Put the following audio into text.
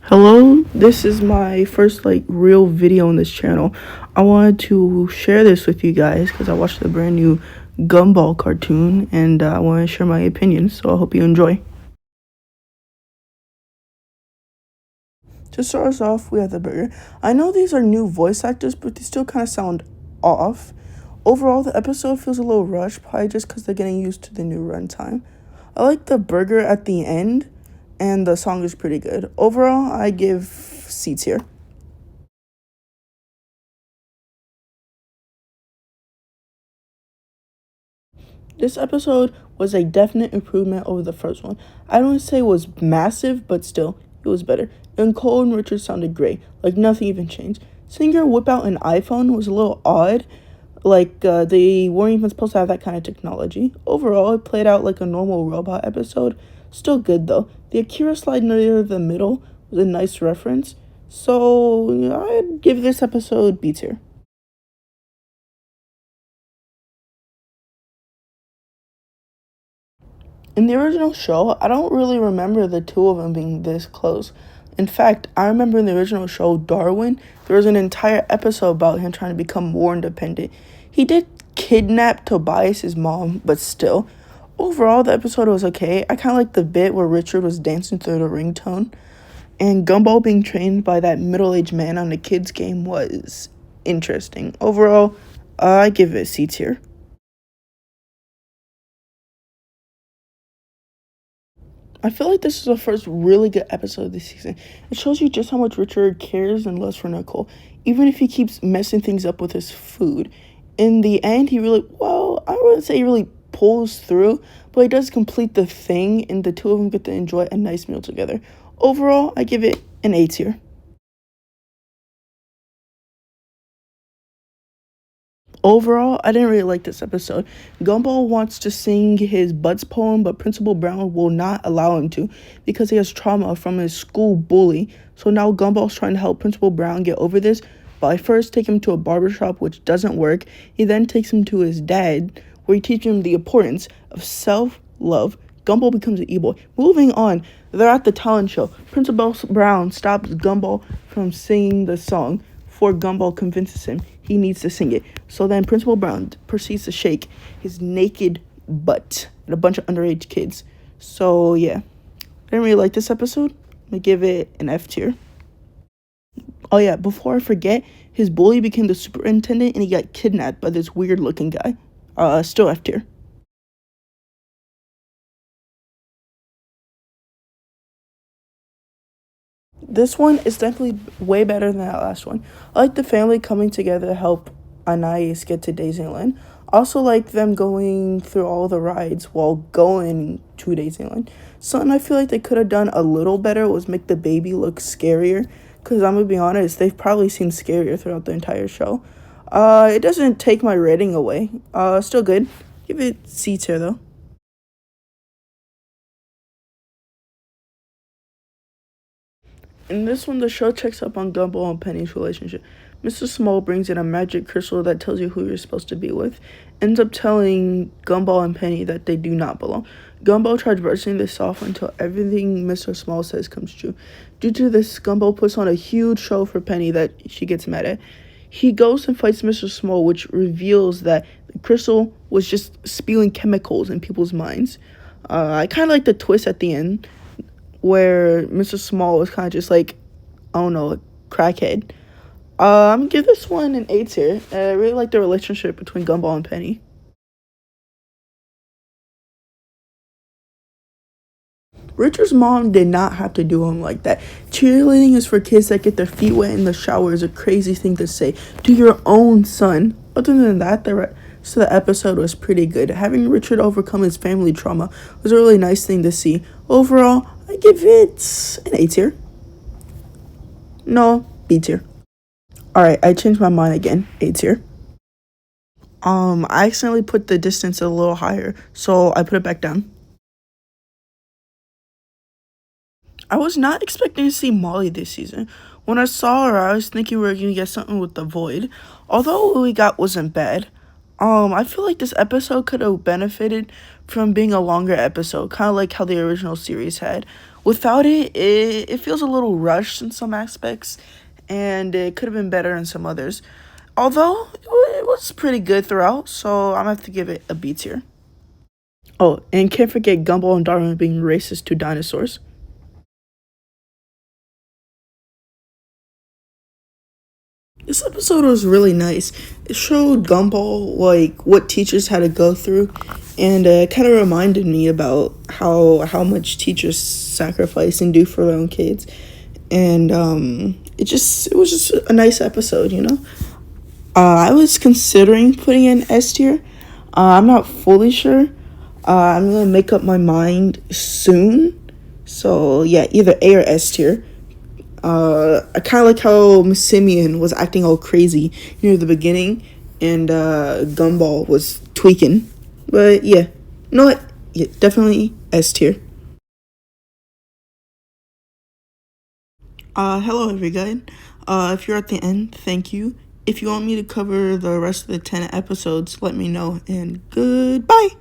Hello, this is my first real video on this channel. I wanted to share this with you guys because I watched the brand new Gumball cartoon and I want to share my opinions, so I hope you enjoy. To start us off, we have the burger. I know these are new voice actors, but they still kind of sound off. Overall, the episode feels a little rushed, probably just because they're getting used to the new runtime. I like the burger at the end, and the song is pretty good. Overall, I give C tier. This episode was a definite improvement over the first one. I don't say it was massive, but still, it was better. And Cole and Richard sounded great, like nothing even changed. Seeing her whip out an iPhone was a little odd, they weren't even supposed to have that kind of technology. Overall, it played out like a normal robot episode. Still good though. The Akira slide near the middle was a nice reference, so I'd give this episode B tier. In the original show, I don't really remember the two of them being this close. In fact, I remember in the original show, Darwin, there was an entire episode about him trying to become more independent. He did kidnap Tobias's mom, but still. Overall, the episode was okay. I kind of like the bit where Richard was dancing through the ringtone. And Gumball being trained by that middle-aged man on the kids' game was interesting. Overall, I give it a C tier. I feel like this is the first really good episode of this season. It shows you just how much Richard cares and loves for Nicole, even if he keeps messing things up with his food. In the end, I wouldn't say he really pulls through, but he does complete the thing, and the two of them get to enjoy a nice meal together. Overall, I give it an A tier. Overall, I didn't really like this episode. Gumball wants to sing his Butts poem, but Principal Brown will not allow him to because he has trauma from his school bully. So now Gumball's trying to help Principal Brown get over this by first taking him to a barbershop, which doesn't work. He then takes him to his dad, where he teaches him the importance of self-love. Gumball becomes an e-boy. Moving on, they're at the talent show. Principal Brown stops Gumball from singing the song before Gumball convinces him he needs to sing it. So then Principal Brown proceeds to shake his naked butt at a bunch of underage kids. So yeah, I didn't really like this episode. I'm gonna give it an F tier. Oh yeah, before I forget, his bully became the superintendent and he got kidnapped by this weird looking guy. Still F tier. This one is definitely way better than that last one. I like the family coming together to help Anais get to Disneyland. Also like them going through all the rides while going to Disneyland. Something I feel like they could have done a little better was make the baby look scarier. Because I'm going to be honest, they've probably seen scarier throughout the entire show. It doesn't take my rating away. Still good. Give it C tier though. In this one, the show checks up on Gumball and Penny's relationship. Mr. Small brings in a magic crystal that tells you who you're supposed to be with. Ends up telling Gumball and Penny that they do not belong. Gumball tries brushing this off until everything Mr. Small says comes true. Due to this, Gumball puts on a huge show for Penny that she gets mad at. He goes and fights Mr. Small, which reveals that the crystal was just spewing chemicals in people's minds. I kind of like the twist at the end where Mr. Small was kind of just like, I don't know, a crackhead. I'm gonna give this one an A tier. I really like the relationship between Gumball and Penny. Richard's mom did not have to do him like that. Cheerleading is for kids that get their feet wet in the shower is a crazy thing to say to your own son. Other than that, the rest of the episode was pretty good. Having Richard overcome his family trauma was a really nice thing to see. Overall, I give it an A tier. No, B tier. Alright, I changed my mind again. A tier. I accidentally put the distance a little higher, so I put it back down. I was not expecting to see Molly this season. When I saw her, I was thinking we were gonna get something with the Void. Although what we got wasn't bad. I feel like this episode could have benefited from being a longer episode, kind of like how the original series had. Without it feels a little rushed in some aspects, and it could have been better in some others. Although it was pretty good throughout, so I'm gonna have to give it a B tier. Oh, and can't forget Gumball and Darwin being racist to dinosaurs. This episode was really nice. It showed Gumball like what teachers had to go through, and kind of reminded me about how much teachers sacrifice and do for their own kids. And it was just a nice episode, you know. I was considering putting in S tier. I'm not fully sure. I'm gonna make up my mind soon. So yeah, either A or S tier. I kind of like how Miss Simeon was acting all crazy near the beginning, and Gumball was tweaking. But yeah, you know what? Yeah, definitely S tier. Hello everyone. If you're at the end, thank you. If you want me to cover the rest of the 10 episodes, let me know, and goodbye.